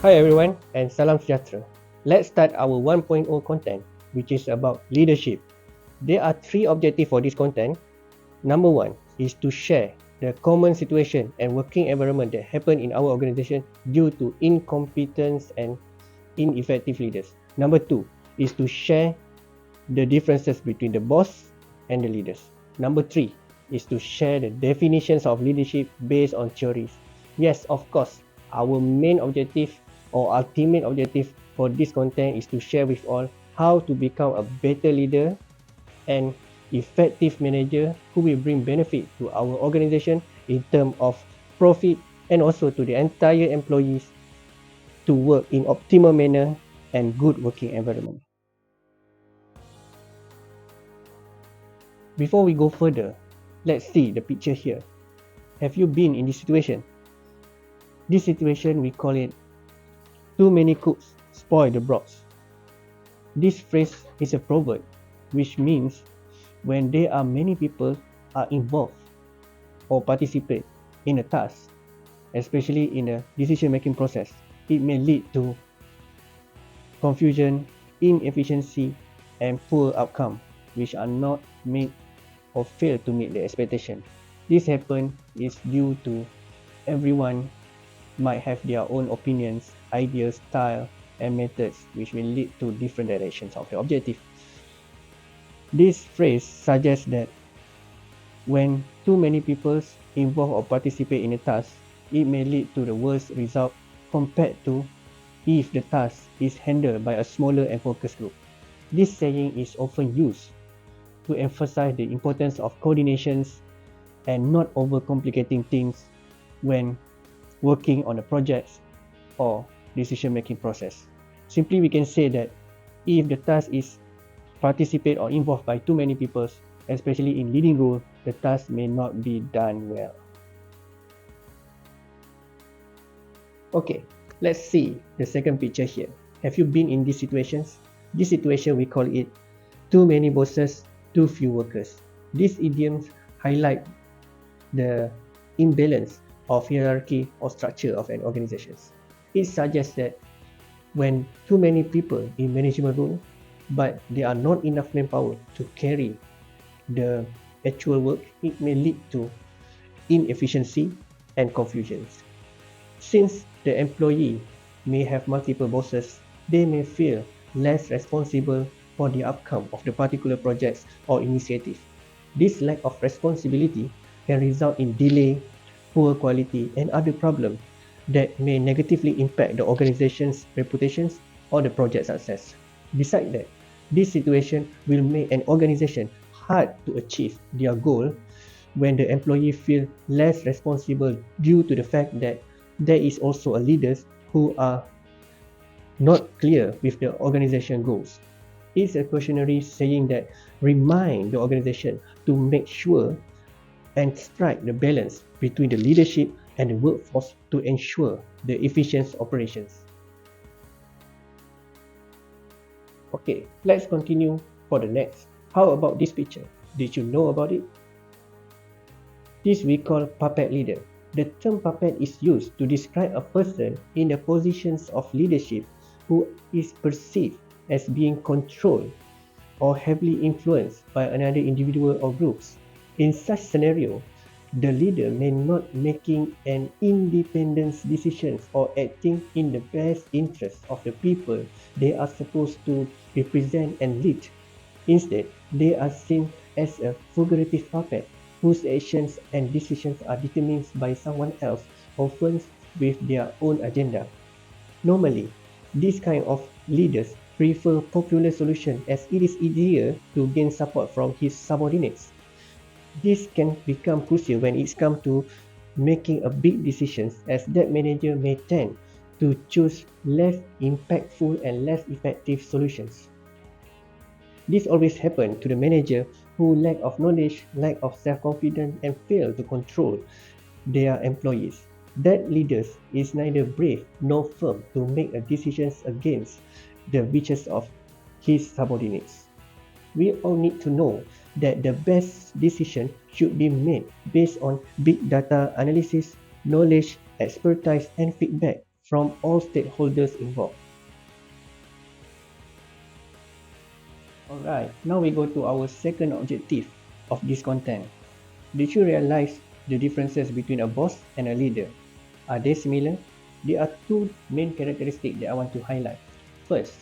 Hi everyone and salam sejahtera. Let's start our 1.0 content, which is about leadership. There are three objectives for this content. Number one is to share the common situation and working environment that happen in our organization due to incompetence and ineffective leaders. Number two is to share the differences between the boss and the leaders. Number three is to share the definitions of leadership based on theories. Yes, of course, our main objective or ultimate objective for this content is to share with all how to become a better leader and effective manager who will bring benefit to our organization in terms of profit and also to the entire employees to work in optimal manner and good working environment. Before we go further, let's see the picture here. Have you been in this situation? This situation we call it too many cooks spoil the broth. This phrase is a proverb which means when there are many people are involved or participate in a task, especially in a decision making process, it may lead to confusion, inefficiency and poor outcome which are not made or fail to meet the expectation. This happen is due to everyone might have their own opinions, ideas, style and methods which will lead to different directions of the objective. This phrase suggests that when too many people involve or participate in a task, it may lead to the worst result compared to if the task is handled by a smaller and focused group. This saying is often used to emphasize the importance of coordinations and not overcomplicating things when working on a project or decision making process. Simply we can say that if the task is participate or involved by too many people, especially in leading role, the task may not be done well. Okay, let's see the second picture here. Have you been in these situations? This situation we call it too many bosses, too few workers. These idioms highlight the imbalance of hierarchy or structure of an organization. It suggests that when too many people in management role, but there are not enough manpower to carry the actual work, it may lead to inefficiency and confusions. Since the employee may have multiple bosses, they may feel less responsible for the outcome of the particular projects or initiative. This lack of responsibility can result in delay, poor quality, and other problems that may negatively impact the organization's reputations or the project success. Besides that, this situation will make an organization hard to achieve their goal when the employee feel less responsible due to the fact that there is also a leaders who are not clear with the organization goals. It's a cautionary saying that remind the organization to make sure and strike the balance between the leadership and the workforce to ensure the efficient operations. Okay, let's continue for the next. How about this picture? Did you know about it? This we call puppet leader. The term puppet is used to describe a person in the positions of leadership who is perceived as being controlled or heavily influenced by another individual or groups. In such scenario, the leader may not making an independent decisions or acting in the best interest of the people they are supposed to represent and lead. Instead, they are seen as a figurative puppet whose actions and decisions are determined by someone else, often with their own agenda. Normally, this kind of leaders prefer popular solution as it is easier to gain support from his subordinates. This can become crucial when it's come to making a big decisions as that manager may tend to choose less impactful and less effective solutions. This always happens to the manager who lack of knowledge, lack of self-confidence and fail to control their employees. That leader is neither brave nor firm to make a decisions against the wishes of his subordinates. We all need to know that the best decision should be made based on big data analysis, knowledge, expertise and feedback from all stakeholders involved. Alright, now we go to our second objective of this content. Did you realize the differences between a boss and a leader? Are they similar? There are two main characteristics that I want to highlight. First,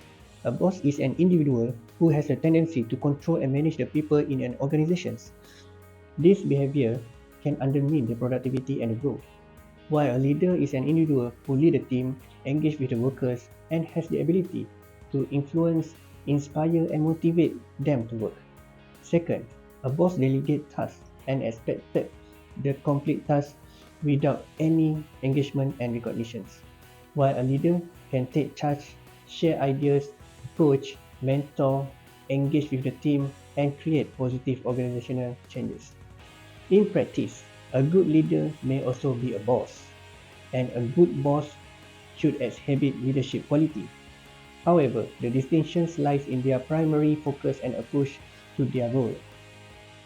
a boss is an individual who has a tendency to control and manage the people in an organization. This behavior can undermine the productivity and the growth, while a leader is an individual who leads a team, engages with the workers, and has the ability to influence, inspire, and motivate them to work. Second, a boss delegates tasks and expected the complete task without any engagement and recognitions, while a leader can take charge, share ideas, coach, mentor, engage with the team, and create positive organizational changes. In practice, a good leader may also be a boss, and a good boss should exhibit leadership quality. However, the distinction lies in their primary focus and approach to their role.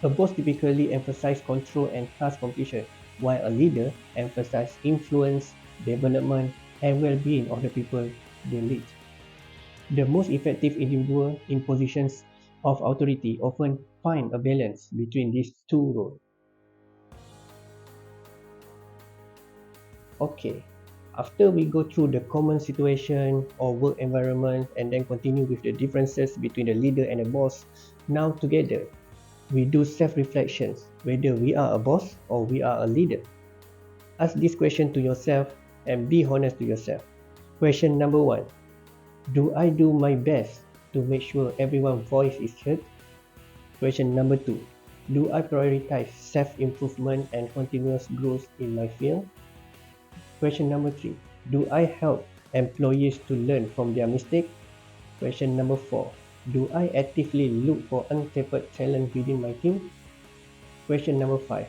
A boss typically emphasizes control and task completion, while a leader emphasizes influence, development, and well-being of the people they lead. The most effective individual in positions of authority often find a balance between these two roles. Okay, after we go through the common situation or work environment and then continue with the differences between the leader and the boss, now together we do self-reflections whether we are a boss or we are a leader. Ask this question to yourself and be honest to yourself. Question number 1. Do I do my best to make sure everyone's voice is heard? Question number 2. Do I prioritize self-improvement and continuous growth in my field? Question number 3. Do I help employees to learn from their mistakes? Question number 4. Do I actively look for untapped talent within my team? Question number 5.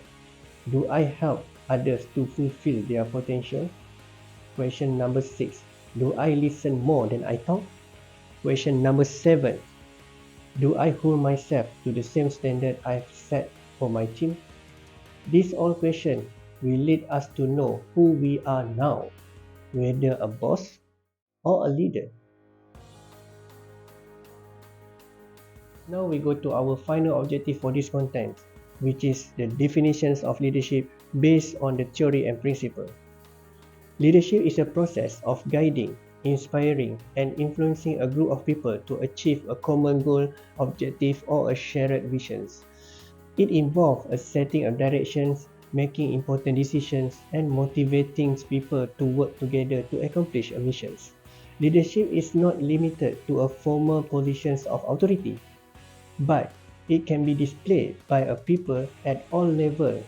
Do I help others to fulfill their potential? Question number 6. Do I listen more than I talk? Question number 7. Do I hold myself to the same standard I've set for my team? These all questions will lead us to know who we are now, whether a boss or a leader. Now we go to our final objective for this content, which is the definitions of leadership based on the theory and principle. Leadership is a process of guiding, inspiring, and influencing a group of people to achieve a common goal, objective, or a shared vision. It involves a setting of directions, making important decisions, and motivating people to work together to accomplish a mission. Leadership is not limited to a formal positions of authority, but it can be displayed by a people at all levels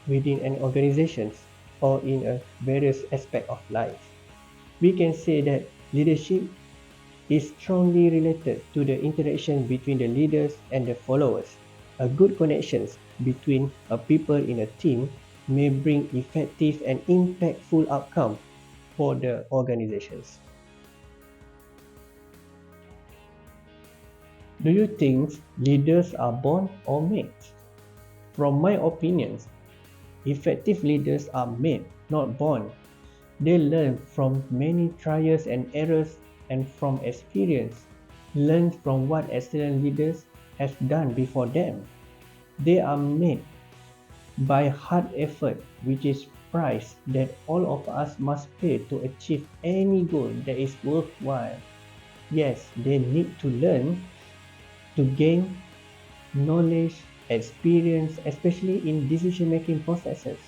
within an organization or in a various aspects of life. We can say that leadership is strongly related to the interaction between the leaders and the followers. A good connections between a people in a team may bring effective and impactful outcome for the organizations. Do you think leaders are born or made? From my opinions, effective leaders are made, not born. They learn from many trials and errors and from experience, learn from what excellent leaders have done before them. They are made by hard effort, which is price that all of us must pay to achieve any goal that is worthwhile. Yes, they need to learn to gain knowledge, experience, especially in decision-making processes.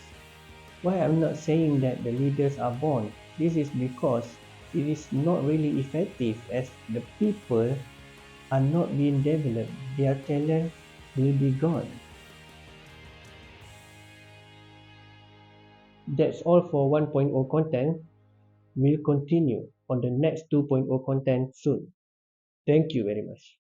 Why I'm not saying that the leaders are born? This is because it is not really effective as the people are not being developed. Their talent will be gone. That's all for 1.0 content. We'll continue on the next 2.0 content soon. Thank you very much.